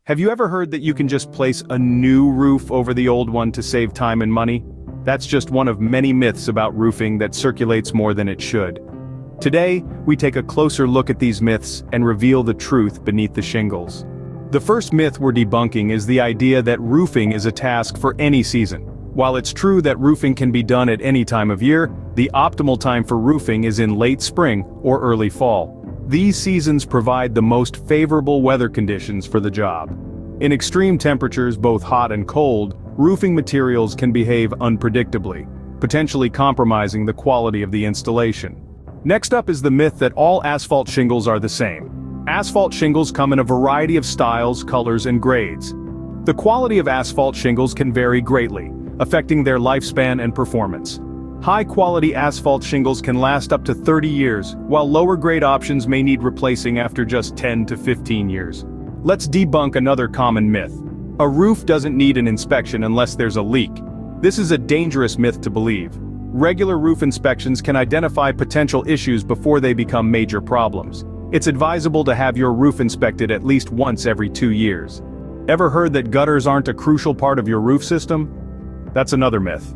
Have you ever heard that you can just place a new roof over the old one to save time and money? That's just one of many myths about roofing that circulates more than it should. Today, we take a closer look at these myths and reveal the truth beneath the shingles. The first myth we're debunking is the idea that roofing is a task for any season. While it's true that roofing can be done at any time of year, the optimal time for roofing is in late spring or early fall. These seasons provide the most favorable weather conditions for the job. In extreme temperatures, both hot and cold, roofing materials can behave unpredictably, potentially compromising the quality of the installation. Next up is the myth that all asphalt shingles are the same. Asphalt shingles come in a variety of styles, colors, and grades. The quality of asphalt shingles can vary greatly, affecting their lifespan and performance. High-quality asphalt shingles can last up to 30 years, while lower-grade options may need replacing after just 10 to 15 years. Let's debunk another common myth. A roof doesn't need an inspection unless there's a leak. This is a dangerous myth to believe. Regular roof inspections can identify potential issues before they become major problems. It's advisable to have your roof inspected at least once every 2 years. Ever heard that gutters aren't a crucial part of your roof system? That's another myth.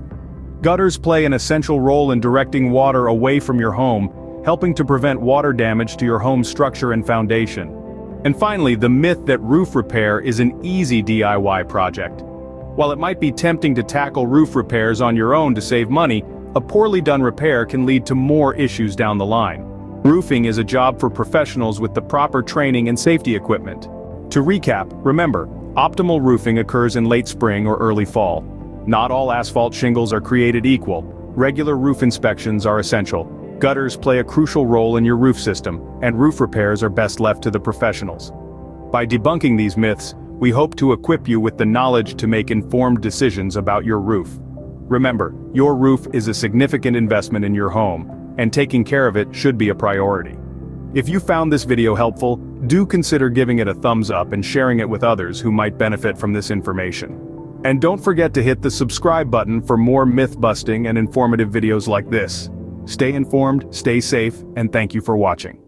Gutters play an essential role in directing water away from your home, helping to prevent water damage to your home's structure and foundation. And finally, the myth that roof repair is an easy DIY project. While it might be tempting to tackle roof repairs on your own to save money, a poorly done repair can lead to more issues down the line. Roofing is a job for professionals with the proper training and safety equipment. To recap, remember, optimal roofing occurs in late spring or early fall. Not all asphalt shingles are created equal. Regular roof inspections are essential. Gutters play a crucial role in your roof system, and roof repairs are best left to the professionals. By debunking these myths, we hope to equip you with the knowledge to make informed decisions about your roof. Remember, your roof is a significant investment in your home, and taking care of it should be a priority. If you found this video helpful, do consider giving it a thumbs up and sharing it with others who might benefit from this information. And don't forget to hit the subscribe button for more myth-busting and informative videos like this. Stay informed, stay safe, and thank you for watching.